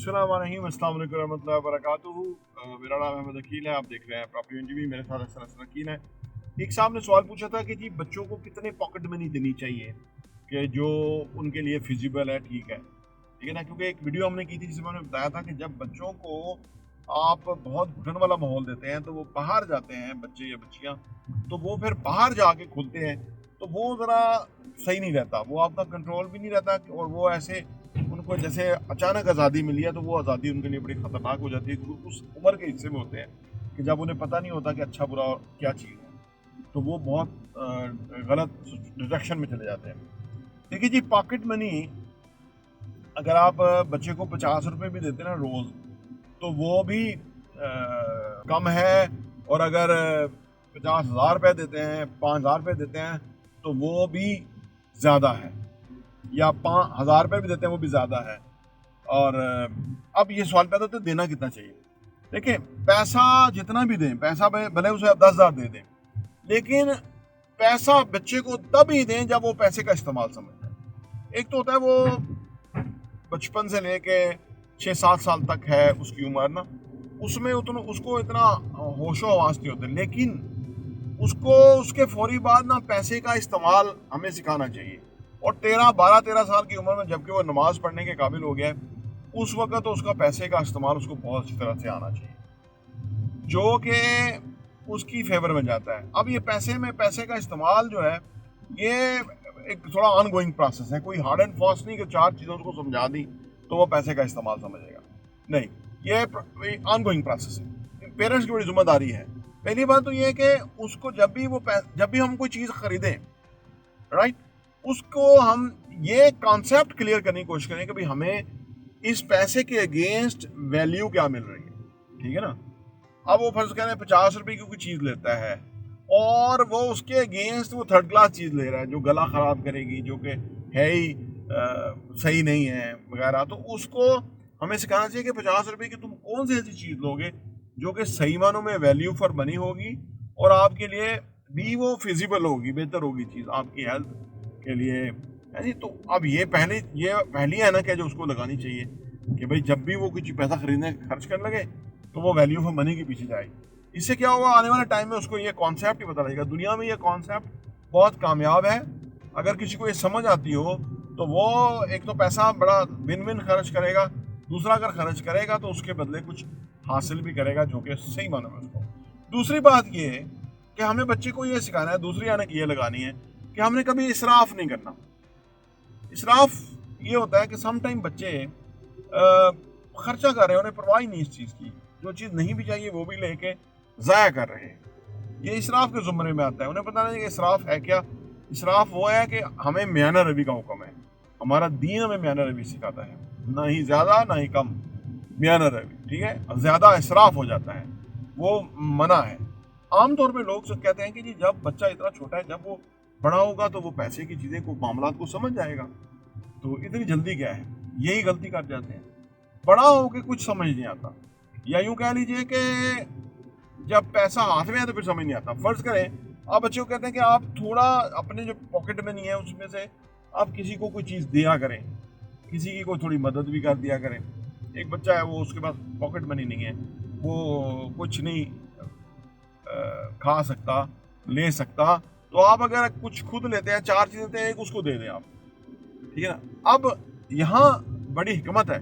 अस्सलाम वालेकुम रहमतुल्लाहि व बरकातुहू। मेरा नाम अहमद अकील है। आप देख रहे हैं प्रॉपर्टी एनजीबी। मेरे साथ अक्सर अकील है। एक साहब ने सवाल पूछा था कि जी बच्चों को कितने पॉकेट मनी देनी चाहिए कि जो उनके लिए फिजिबल है, ठीक है ना। क्योंकि एक वीडियो हमने की थी जिसमें हमने बताया था कि जब बच्चों को आप बहुत घुटन वाला माहौल देते हैं तो वो बाहर जाते हैं, बच्चे या बच्चियाँ, तो वो फिर बाहर जाके खुलते हैं तो वो ज़रा सही नहीं रहता, वो आपका कंट्रोल भी नहीं रहता और वो ऐसे उनको जैसे अचानक आज़ादी मिली है तो वो आज़ादी उनके लिए बड़ी ख़तरनाक हो जाती है, क्योंकि उस उम्र के हिस्से में होते हैं कि जब उन्हें पता नहीं होता कि अच्छा बुरा और क्या चीज़ है, तो वो बहुत गलत डायरेक्शन में चले जाते हैं। देखिए जी, पॉकेट मनी अगर आप बच्चे को 50 रुपये भी देते हैं ना रोज़, तो वो भी कम है। और अगर 50,000 रुपये देते हैं, 5,000 रुपये देते हैं, तो वो भी ज़्यादा है। या 5,000 रुपये भी देते हैं, वो भी ज़्यादा है। और अब ये सवाल पैदा होता है देना कितना चाहिए। देखिए, पैसा जितना भी दें, पैसा भले उसे आप 10,000 दे दें, लेकिन पैसा बच्चे को तब ही दें जब वो पैसे का इस्तेमाल समझ जाए। एक तो होता है वो बचपन से लेके 6-7 साल तक है उसकी उम्र ना, उसमें उतना उसको इतना होशो हवास नहीं होते, लेकिन उसको उसके फौरी बाद ना पैसे का इस्तेमाल हमें सिखाना चाहिए। और 12-13 साल की उम्र में जबकि वो नमाज पढ़ने के काबिल हो गया है, उस वक्त तो उसका पैसे का इस्तेमाल उसको बहुत अच्छी तरह से आना चाहिए, जो कि उसकी फेवर में जाता है। अब ये पैसे का इस्तेमाल जो है, ये एक थोड़ा ऑन गोइंग प्रोसेस है। कोई हार्ड एंड फास्ट नहीं कि 4 चीज़ों को समझा दी तो वो पैसे का इस्तेमाल समझेगा, नहीं, ये ऑन गोइंग प्रोसेस है। पेरेंट्स की बड़ी जिम्मेदारी है। पहली बात तो ये है कि उसको जब भी हम कोई चीज़ खरीदें, राइट, उसको हम ये कॉन्सेप्ट क्लियर करने की कोशिश करें कि भाई हमें इस पैसे के अगेंस्ट वैल्यू क्या मिल रही है, ठीक है ना। अब वो फर्ज करें 50 रुपए की कोई चीज़ लेता है और वो उसके अगेंस्ट वो थर्ड क्लास चीज़ ले रहा है जो गला ख़राब करेगी, जो कि है ही सही नहीं है वगैरह, तो उसको हमें सिखाना चाहिए कि 50 रुपए की तुम कौन सी ऐसी चीज़ लोगे जो कि सही मानों में वैल्यू फॉर मनी होगी और आपके लिए भी वो फिजिबल होगी, बेहतर होगी चीज़ आपकी हेल्थ के लिए, है जी। तो अब ये पहली है ना कि जो उसको लगानी चाहिए कि भाई जब भी वो कुछ पैसा खरीदने खर्च करने लगे तो वो वैल्यू फॉर मनी के पीछे जाए। इससे क्या होगा, आने वाले टाइम में उसको ये कॉन्सेप्ट ही पता लगेगा। दुनिया में ये कॉन्सेप्ट बहुत कामयाब है। अगर किसी को ये समझ आती हो तो वो एक तो पैसा बड़ा विन विन खर्च करेगा, दूसरा अगर खर्च करेगा तो उसके बदले कुछ हासिल भी करेगा जो कि सही मानो में उसको। दूसरी बात ये है कि हमें बच्चे को ये सिखाना है, दूसरी आने की ये लगानी है कि हमने कभी इसराफ नहीं करना। इसराफ ये होता है कि सम टाइम बच्चे खर्चा कर रहे हैं, उन्हें परवाह ही नहीं इस चीज़ की, जो चीज़ नहीं भी चाहिए वो भी लेके ज़ाया कर रहे हैं। ये इसराफ के ज़ुमरे में आता है। उन्हें पता नहीं कि इसराफ है क्या। इसराफ वो है कि हमें म्याना रवि का हुक्म है, हमारा दीन हमें म्याना रवि सिखाता है, ना ही ज़्यादा ना ही कम, म्याना रवि, ठीक है। ज़्यादा इसराफ हो जाता है, वो मना है। आमतौर पे लोग कहते हैं कि जी जब बच्चा इतना छोटा है, जब वो बड़ा होगा तो वो पैसे की चीज़ें को मामला को समझ जाएगा, तो इतनी जल्दी क्या है, यही गलती कर जाते हैं। बड़ा होके कुछ समझ नहीं आता, या यूं कह लीजिए कि जब पैसा हाथ में है तो फिर समझ नहीं आता। फर्ज करें आप बच्चे को कहते हैं कि आप थोड़ा अपने जो पॉकेट मनी है उसमें से आप किसी को कोई चीज़ दिया करें, किसी की कोई थोड़ी मदद भी कर दिया करें। एक बच्चा है, वो उसके पास पॉकेट मनी नहीं है, वो कुछ नहीं खा सकता, ले सकता, तो आप अगर कुछ खुद लेते हैं, 4 चीज़ें देते हैं, एक उसको दे दें आप, ठीक है ना। अब यहाँ बड़ी हिकमत है,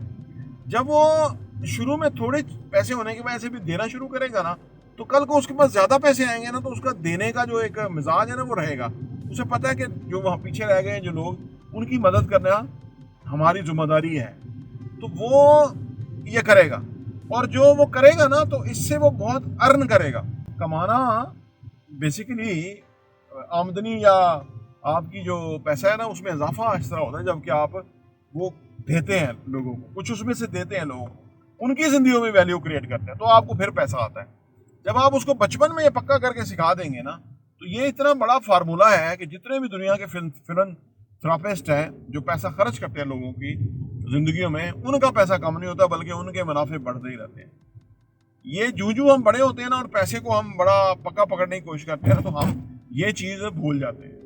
जब वो शुरू में थोड़े पैसे होने की वजह से भी देना शुरू करेगा ना, तो कल को उसके पास ज़्यादा पैसे आएंगे ना, तो उसका देने का जो एक मिजाज है ना वो रहेगा। उसे पता है कि जो वहाँ पीछे रह गए हैं जो लोग, उनकी मदद करना हमारी जिम्मेदारी है, तो वो ये करेगा। और जो वो करेगा ना तो इससे वो बहुत अर्न करेगा। कमाना बेसिकली आमदनी या आपकी जो पैसा है ना उसमें इजाफा इस तरह होता है जबकि आप वो देते हैं लोगों को, कुछ उसमें से देते हैं लोगों को, उनकी जिंदगियों में वैल्यू क्रिएट करते हैं, तो आपको फिर पैसा आता है। जब आप उसको बचपन में ये पक्का करके सिखा देंगे ना, तो ये इतना बड़ा फार्मूला है कि जितने भी दुनिया के फिलंथ्रोपिस्ट हैं जो पैसा खर्च करते हैं लोगों की जिंदगियों में, उनका पैसा कम नहीं होता बल्कि उनके मुनाफे बढ़ते ही रहते हैं। ये जूं हम बड़े होते हैं ना और पैसे को हम बड़ा पक्का पकड़ने की कोशिश करते हैं ना, तो हम ये चीज़ भूल जाते हैं,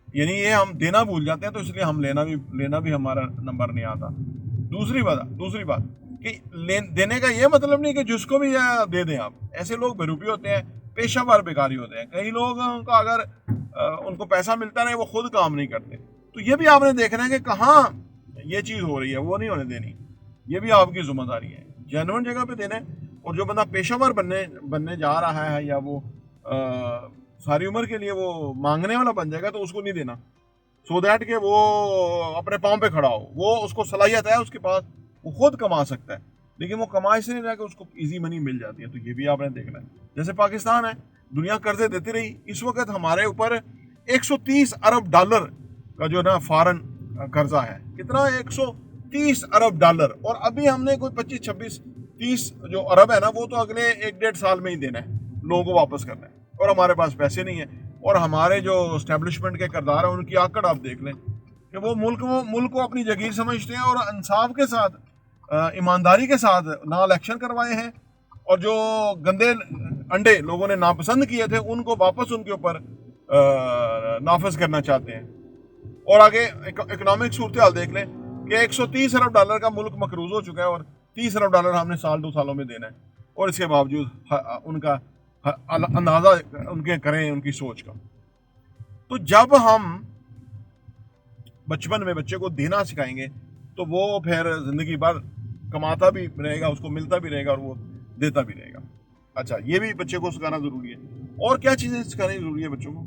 यानी ये हम देना भूल जाते हैं, तो इसलिए हम लेना भी हमारा नंबर नहीं आता। दूसरी बात कि देने का ये मतलब नहीं कि जिसको भी दे दें आप। ऐसे लोग बेरूपी होते हैं, पेशावर बेकारी होते हैं। कई लोगों का अगर उनको पैसा मिलता नहीं, वो खुद काम नहीं करते। तो ये भी आपने देखना है कि कहाँ ये चीज़ हो रही है, वो नहीं होने देनी। ये भी आपकी जिम्मेदारी है, जेन्युइन जगह पे देना है। और जो बंदा पेशावर बनने जा रहा है, या वो सारी उम्र के लिए वो मांगने वाला बन जाएगा, तो उसको नहीं देना। सो दैट के वो अपने पाँव पे खड़ा हो, वो उसको सलाहियत है उसके पास, वो खुद कमा सकता है। लेकिन वो कमा इसलिए नहीं रहा कि उसको इजी मनी मिल जाती है। तो ये भी आपने देखना है। जैसे पाकिस्तान है, दुनिया कर्जे देती रही, इस वक्त हमारे ऊपर 130 अरब डॉलर का जो ना फॉरेन कर्जा है। कितना? 130 अरब डॉलर। और अभी हमने कोई 25 26 30 जो अरब है ना, वो तो अगले 1 1.5 साल में ही देना है, लोगों को वापस करना है। और हमारे पास पैसे नहीं है। और हमारे जो स्टैब्लिशमेंट के किरदार हैं, उनकी आकड़ आप देख लें कि वो मुल्क को अपनी जगीर समझते हैं, और इंसाफ के साथ, ईमानदारी के साथ ना इलेक्शन करवाए हैं, और जो गंदे अंडे लोगों ने नापसंद किए थे, उनको वापस उनके ऊपर नाफिज करना चाहते हैं। और आगे इकोनॉमिक सूरत हाल देख लें कि 130 अरब डॉलर का मुल्क मकरूज हो चुका है, और 30 अरब डॉलर हमने साल 2 सालों में देना है। और इसके बावजूद उनका अंदाजा उनके करें उनकी सोच का। तो जब हम बचपन में बच्चे को देना सिखाएंगे, तो वो फिर जिंदगी भर कमाता भी रहेगा, उसको मिलता भी रहेगा, और वो देता भी रहेगा। अच्छा, ये भी बच्चे को सिखाना जरूरी है। और क्या चीजें सिखानी जरूरी है बच्चों को?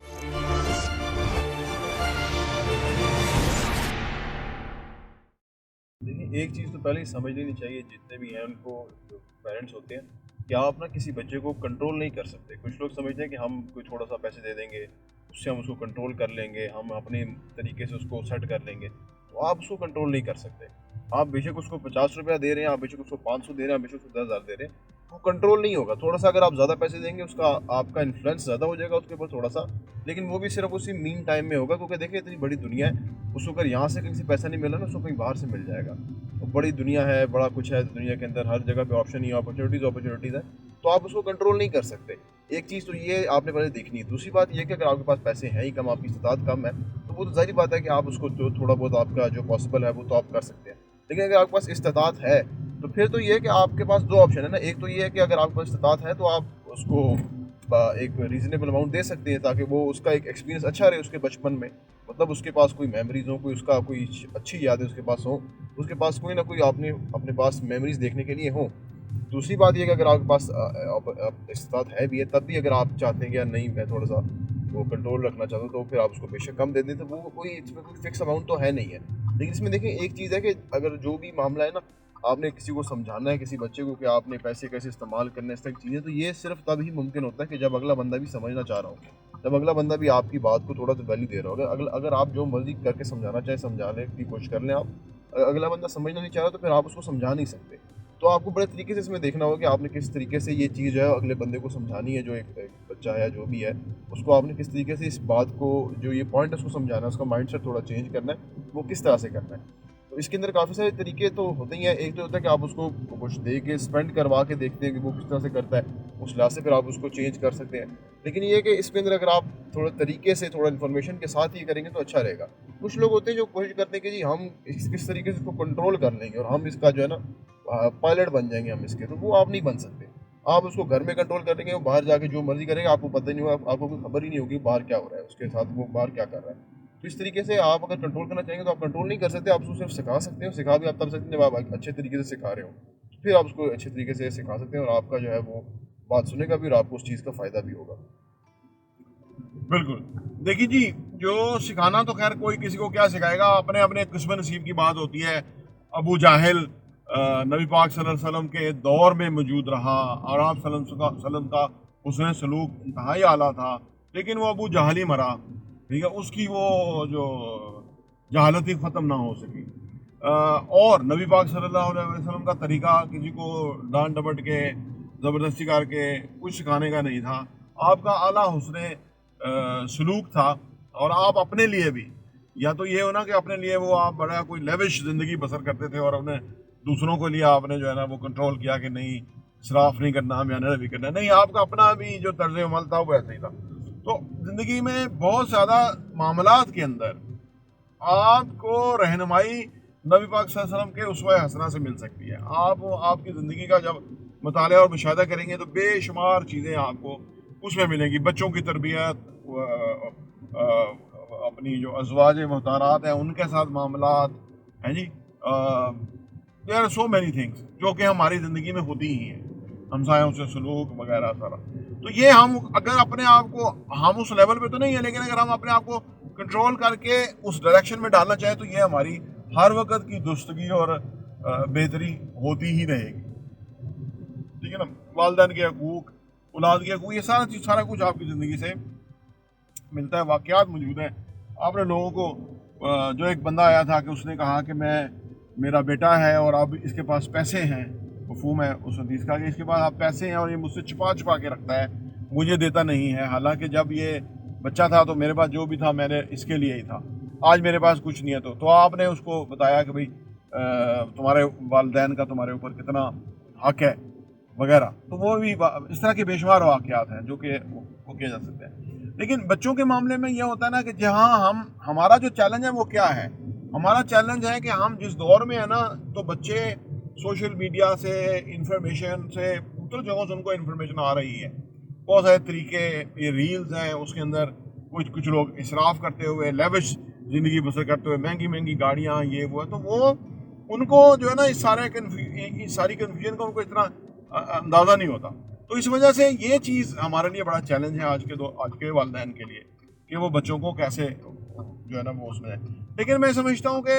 देखिए, एक चीज़ तो पहले ही समझ लेनी चाहिए जितने भी हैं उनको, जो पेरेंट्स होते हैं, कि आप ना किसी बच्चे को कंट्रोल नहीं कर सकते। कुछ लोग समझते हैं कि हम कोई थोड़ा सा पैसे दे देंगे, उससे हम उसको कंट्रोल कर लेंगे, हम अपने तरीके से उसको सेट कर लेंगे। तो आप उसको कंट्रोल नहीं कर सकते। आप बेशक उसको 50 रुपया दे रहे हैं, आप बेशक उसको 500 दे रहे हैं, आप बेशक उसको 10,000 दे रहे हैं, वो कंट्रोल नहीं होगा। थोड़ा सा अगर आप ज़्यादा पैसे देंगे, उसका आपका इन्फ्लुएंस ज़्यादा हो जाएगा उसके ऊपर थोड़ा सा, लेकिन वो भी सिर्फ उसी मीन टाइम में होगा। क्योंकि देखिए, इतनी बड़ी दुनिया है, उसको अगर यहाँ से कहीं से पैसा नहीं मिला ना, उसको कहीं बाहर से मिल जाएगा। तो बड़ी दुनिया है, बड़ा कुछ है दुनिया के अंदर, हर जगह पे ऑप्शन ही अपॉर्चुनिटीज़ है। तो आप उसको कंट्रोल नहीं कर सकते। एक चीज़ तो ये आपने पहले देखनी है। दूसरी बात ये कि अगर आपके पास पैसे हैं ही कम, आपकी इस्तात कम है, तो वो तो ज़ाहिर बात है कि आप उसको जो थोड़ा बहुत आपका जो पॉसिबल है वो तो आप कर सकते हैं। लेकिन अगर आपके पास इस्तात है, तो फिर तो ये है कि आपके पास दो ऑप्शन है ना। एक तो ये है कि अगर आपके पास इस्तात है, तो आप उसको एक रीज़नेबल अमाउंट दे सकते हैं, ताकि वो उसका एक एक्सपीरियंस अच्छा रहे उसके बचपन में। मतलब उसके पास कोई मेमोरीज हो, कोई उसका कोई अच्छी यादें उसके पास हो, उसके पास कोई ना कोई आपने अपने पास मेमोरीज देखने के लिए हो। दूसरी बात ये कि अगर आपके पास इस्तात है भी है, तब भी अगर आप चाहते हैं कि यार नहीं, मैं थोड़ा सा वो कंट्रोल रखना चाहता हूँ, तो फिर आप उसको बेशक कम दे दें। तो वो कोई इसमें कोई फिक्स अमाउंट तो है नहीं है। लेकिन इसमें देखिए, एक चीज़ है कि अगर जो भी मामला है ना, आपने किसी को समझाना है, किसी बच्चे को, कि आपने पैसे कैसे इस्तेमाल करने हैं, इस तरह की चीज़ें, तो ये सिर्फ तब ही मुमकिन होता है कि जब अगला बंदा भी समझना चाह रहा हो, जब अगला बंदा भी आपकी बात को थोड़ा सा वैल्यू दे रहा हो। अगर आप जो मर्जी करके समझाना चाहे, समझाने की कोशिश कर लें आप, अगला बंदा समझना नहीं चाह रहा, तो फिर आप उसको समझा नहीं सकते। तो आपको बड़े तरीके से इसमें देखना होगा कि आपने किस तरीके से ये चीज़ जो है अगले बंदे को समझानी है। जो एक बच्चा है, जो भी है, उसको आपने किस तरीके से इस बात को, जो ये पॉइंट है, उसको समझाना है, उसका माइंडसेट थोड़ा चेंज करना है, वो किस तरह से करना है। तो इसके अंदर काफ़ी सारे तरीके तो होते ही हैं। एक तो होता है कि आप उसको कुछ दे के स्पेंड करवा के देखते हैं कि वो किस तरह से करता है, उस लिहाज से फिर आप उसको चेंज कर सकते हैं। लेकिन ये है कि इसके अंदर अगर आप थोड़ा तरीके से, थोड़ा इन्फॉर्मेशन के साथ ही करेंगे तो अच्छा रहेगा। कुछ लोग होते हैं जो कोशिश करते हैं कि जी हम किस तरीके से इसको कंट्रोल कर लेंगे, और हम इसका जो है ना पायलट बन जाएंगे हम इसके। तो वो आप नहीं बन सकते। आप उसको घर में कंट्रोल कर लेंगे, वो बाहर जाके जो मर्जी करेगा, आपको पता ही नहीं होगा, आपको कोई खबर ही नहीं होगी बाहर क्या हो रहा है उसके साथ, वो बाहर क्या कर रहा है। तो इस तरीके से आप अगर कंट्रोल करना चाहेंगे, तो आप कंट्रोल नहीं कर सकते। आप उसको सिर्फ सिखा सकते हो। सिखा भी आप तब सकते हैं जब आप अच्छे तरीके से सिखा रहे हो, फिर आप उसको अच्छे तरीके से सिखा सकते हैं, और आपका जो है वो बात सुनेगा भी, और आपको उस चीज़ का फ़ायदा भी होगा। बिल्कुल। देखिए जी, जो सिखाना तो खैर कोई किसी को क्या सिखाएगा, अपने अपने किस्म नसीब की बात होती है। अबू जाहिल नबी पाक सल्लल्लाहु अलैहि वसल्लम के दौर में मौजूद रहा, और आप सल्लल्लाहु अलैहि वसल्लम का हुस्न सलूक इंतहाई आला था, लेकिन वो अबू जहल ही मरा। ठीक है, उसकी वो जो जहालत ही ख़त्म ना हो सकी। और नबी पाक सल्लल्लाहु अलैहि वसल्लम का तरीका किसी को डांट डपट के, ज़बरदस्ती करके कुछ सिखाने का नहीं था। आपका आला हुस्न सलूक था। और आप अपने लिए भी, या तो ये हो ना कि अपने लिए वो आप बड़ा कोई लेविश ज़िंदगी बसर करते थे, और अपने दूसरों के लिए आपने जो है ना वो कंट्रोल किया कि नहीं, इसराफ नहीं करना, मेहनत भी करना। नहीं, आपका अपना भी जो तर्ज अमल था वो ऐसा ही था। तो ज़िंदगी में बहुत ज़्यादा मामलात के अंदर आपको रहनुमाई नबी पाक सल्लल्लाहु अलैहि वसल्लम के उसवा हसना से मिल सकती है। आप आपकी ज़िंदगी का जब मुताला और मुशाहिदा करेंगे तो बेशुमार चीज़ें आपको उसमें मिलेंगी। बच्चों की तरबियत, अपनी जो अज़वाज मोहतारात हैं उनके साथ मामलात हैं जी। There are so many things जो कि हमारी ज़िंदगी में होती ही हैं, हमसायों से सलूक वगैरह सारा। तो ये हम अगर अपने आप को, हम उस लेवल पे तो नहीं है, लेकिन अगर हम अपने आप को कंट्रोल करके उस डायरेक्शन में डालना चाहें तो ये हमारी हर वक्त की दुरुस्तगी और बेहतरी होती ही रहेगी। ठीक है ना। वालदैन के हकूक, औलाद के हकूक, ये सारा चीज़, सारा कुछ आपकी ज़िंदगी से मिलता है। वाक़यात मौजूद हैं। आपने लोगों को जो एक बंदा आया था कि उसने कहा कि मैं, मेरा बेटा है और अब इसके पास पैसे हैं, मफ़हूम है उस हदीस का कि इसके पास अब पैसे हैं और ये मुझसे छुपा छुपा के रखता है, मुझे देता नहीं है। हालांकि जब ये बच्चा था तो मेरे पास जो भी था मैंने इसके लिए ही था, आज मेरे पास कुछ नहीं है। तो आपने उसको बताया कि भाई तुम्हारे वालदैन का तुम्हारे ऊपर कितना हक है वगैरह। तो वो भी इस तरह के बेशुमार वाक़यात हैं जो कि वो किए जा सकते हैं। लेकिन बच्चों के मामले में ये होता है ना कि जहाँ हम, हमारा जो चैलेंज है वो क्या है, हमारा चैलेंज है कि हम जिस दौर में है ना, तो बच्चे सोशल मीडिया से, इंफॉर्मेशन से, मुख्तलिफ जगहों से उनको इंफॉर्मेशन आ रही है। बहुत सारे तरीके, ये रील्स हैं, उसके अंदर कुछ कुछ लोग इसराफ करते हुए, लेविश ज़िंदगी बसर करते हुए, महंगी महंगी गाड़ियाँ, ये वो है। तो वो उनको जो है ना इस सारी कन्फ्यूजन का उनको इतना अंदाज़ा नहीं होता। तो इस वजह से ये चीज़ हमारे लिए बड़ा चैलेंज है आज के वालिदैन के लिए कि वो बच्चों को कैसे जो है ना वो उसमें है। लेकिन मैं समझता हूँ कि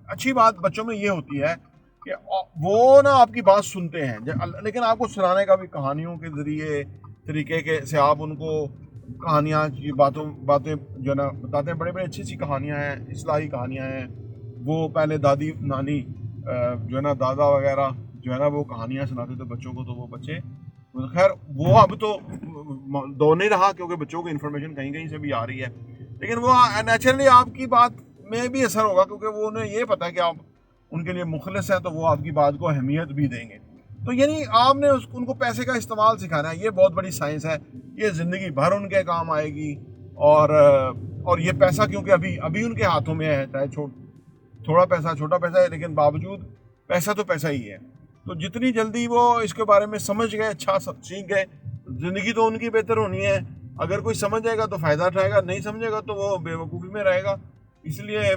अच्छी बात बच्चों में ये होती है कि वो ना आपकी बात सुनते हैं, लेकिन आपको सुनाने का भी कहानियों के ज़रिए, तरीके के से आप उनको कहानियाँ की बातें जो है ना बताते हैं। बड़ी बड़ी अच्छी अच्छी कहानियाँ हैं, इस्लाही कहानियाँ हैं। वो पहले दादी नानी जो है ना, दादा वगैरह जो है ना वो कहानियाँ सुनाते थे बच्चों को, तो वो बच्चे, खैर वो अब तो दौर नहीं रहा क्योंकि बच्चों को इन्फॉर्मेशन कहीं कहीं से भी आ रही है। लेकिन वो नेचुरली आपकी बात में भी असर होगा क्योंकि वो उन्हें ये पता है कि आप उनके लिए मुखलिस हैं, तो वो आपकी बात को अहमियत भी देंगे। तो यानी आपने उनको पैसे का इस्तेमाल सिखाना है, ये बहुत बड़ी साइंस है, ये ज़िंदगी भर उनके काम आएगी। और ये पैसा क्योंकि अभी अभी उनके हाथों में है, चाहे थोड़ा पैसा, छोटा पैसा है, लेकिन बावजूद पैसा तो पैसा ही है। तो जितनी जल्दी वो इसके बारे में समझ गए, अच्छा सीख गए, ज़िंदगी तो उनकी बेहतर होनी है। अगर कोई समझ जाएगा तो फ़ायदा उठाएगा, नहीं समझेगा तो वो बेवकूफ़ी में रहेगा। इसलिए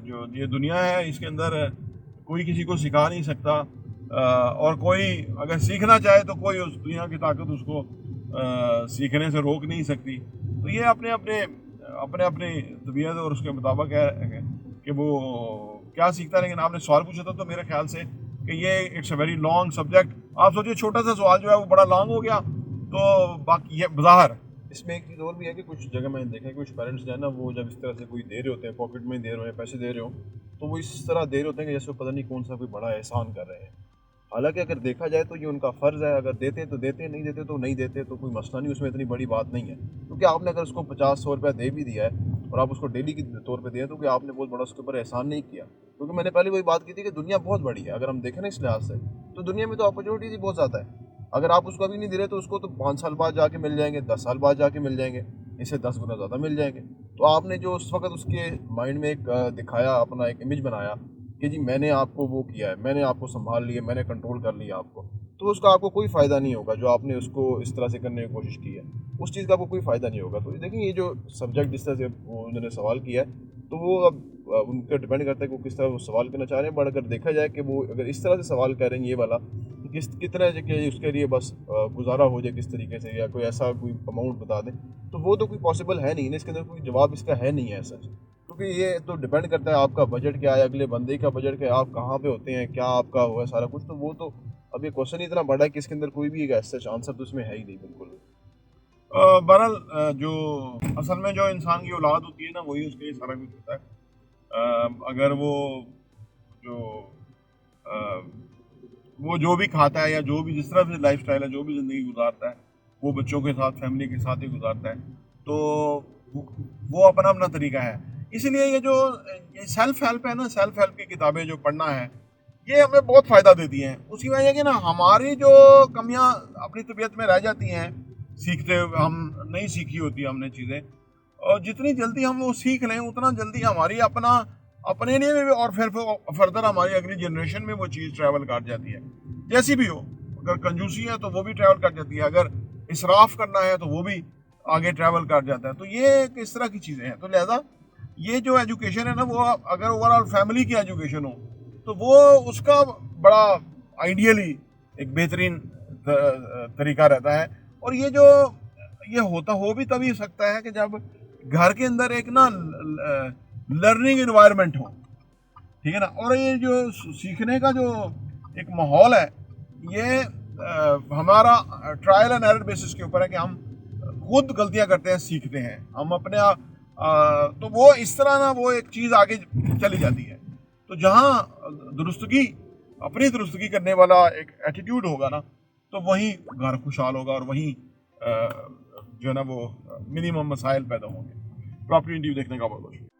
जो ये दुनिया है इसके अंदर कोई किसी को सिखा नहीं सकता, और कोई अगर सीखना चाहे तो कोई उस दुनिया की ताकत उसको सीखने से रोक नहीं सकती। तो ये अपने अपने अपने अपनी तबीयत और उसके मुताबिक है कि वो क्या सीखता है। लेकिन आपने सवाल पूछा था तो मेरे ख्याल से कि ये it's a very long subject. आप सोचिए छोटा सा सवाल जो है वो बड़ा लॉन्ग हो गया। तो बाकी ये बाहर इसमें एक चीज़ और भी है कि कुछ जगह मैंने देखा है कुछ पेरेंट्स जो है ना वो जब इस तरह से कोई दे रहे होते हैं, पॉकेट में दे रहे हैं, पैसे दे रहे हो, तो वो इस तरह दे रहे होते हैं कि जैसे वो पता नहीं कौन सा कोई बड़ा एहसान कर रहे हैं। हालांकि अगर देखा जाए तो ये उनका फ़र्ज़ है, अगर देते हैं तो देते हैं, नहीं देते तो नहीं देते, तो कोई मसला नहीं, उसमें इतनी बड़ी बात नहीं है। क्योंकि आपने अगर उसको 50-100 रुपया दे भी दिया है और आप उसको डेली के तौर पर दिए तो कि आपने बहुत बड़ा उसके ऊपर एहसान नहीं किया। क्योंकि मैंने पहले वही बात की थी कि दुनिया बहुत बड़ी है, अगर हम देखें ना इस लिहाज से, तो दुनिया में तो अपॉर्चुनिटीज़ ही बहुत ज़्यादा है। अगर आप उसको अभी नहीं दे रहे तो उसको तो 5 साल बाद जाके मिल जाएंगे, 10 साल बाद जाके मिल जाएंगे, इससे 10 गुना ज़्यादा मिल जाएंगे। तो आपने जो उस वक्त उसके माइंड में एक दिखाया, अपना एक इमेज बनाया कि जी मैंने आपको वो किया है, मैंने आपको संभाल लिया, मैंने कंट्रोल कर लिया आपको, तो उसका आपको कोई फ़ायदा नहीं होगा। जो आपने उसको इस तरह से करने की कोशिश की है उस चीज़ का आपको कोई फ़ायदा नहीं होगा। तो देखिए ये जो सब्जेक्ट जिस तरह से वो उन्होंने सवाल किया है, तो वो अब उन पर डिपेंड करता है कि वो किस तरह वो सवाल करना चाह रहे हैं। बट अगर देखा जाए कि वो अगर इस तरह से सवाल कर रहे हैं ये वाला, तो कितना कि उसके लिए बस गुजारा हो जाए किस तरीके से, या कोई ऐसा कोई अमाउंट बता दें, तो वो तो कोई पॉसिबल है नहीं ना, इसके अंदर कोई जवाब इसका है नहीं है सच। क्योंकि ये तो डिपेंड करता है आपका बजट क्या है, अगले बंदे का बजट क्या है, आप कहाँ पे होते हैं, क्या आपका हुआ है सारा कुछ। तो वो तो अब ये क्वेश्चन ही इतना बड़ा है कि इसके अंदर कोई भी एक सच आंसर तो इसमें है ही नहीं बिल्कुल भी। बहरहाल जो असल में जो इंसान की औलाद होती है ना वही उसके लिए सारा कुछ होता है। अगर जो अ, वो जो भी खाता है या जो भी जिस तरह से लाइफ स्टाइल है, जो भी ज़िंदगी गुजारता है, वो बच्चों के साथ, फैमिली के साथ ही गुजारता है। तो वो अपना अपना तरीका है। इसलिए ये जो सेल्फ हेल्प है ना, सेल्फ हेल्प की किताबें जो पढ़ना है, ये हमें बहुत फ़ायदा देती हैं। उसकी वजह है कि ना हमारी जो कमियां अपनी तबीयत में रह जाती हैं, सीखते हुए हम नहीं सीखी होती हमने चीज़ें, और जितनी जल्दी हम वो सीख लें उतना जल्दी हमारी अपना अपने लिए भी और फिर फर्दर हमारी अगली जनरेशन में वो चीज़ ट्रैवल कर जाती है। जैसी भी हो, अगर कंजूसी है तो वो भी ट्रैवल कर जाती है, अगर इसराफ करना है तो वो भी आगे ट्रैवल कर जाता है। तो ये किस तरह की चीज़ें हैं। तो लिहाजा ये जो एजुकेशन है ना, वो अगर ओवरऑल फैमिली की एजुकेशन हो तो वो उसका बड़ा आइडियली एक बेहतरीन तरीका रहता है। और ये होता हो भी तभी सकता है कि जब घर के अंदर एक ना लर्निंग एनवायरनमेंट हो, ठीक है ना। और ये जो सीखने का जो एक माहौल है, ये हमारा ट्रायल एंड एरर बेसिस के ऊपर है कि हम खुद गलतियां करते हैं, सीखते हैं हम अपने आप। तो वो इस तरह ना वो एक चीज़ आगे चली जाती है। तो जहाँ दुरुस्तगी, अपनी दुरुस्तगी करने वाला एक एटीट्यूड होगा ना, तो वहीं घर खुशहाल होगा और वहीं जो है ना वो मिनिमम मसाइल पैदा होंगे। प्रॉपर्टी इंटरव्यू देखने का बहुत बहुत शुक्रिया।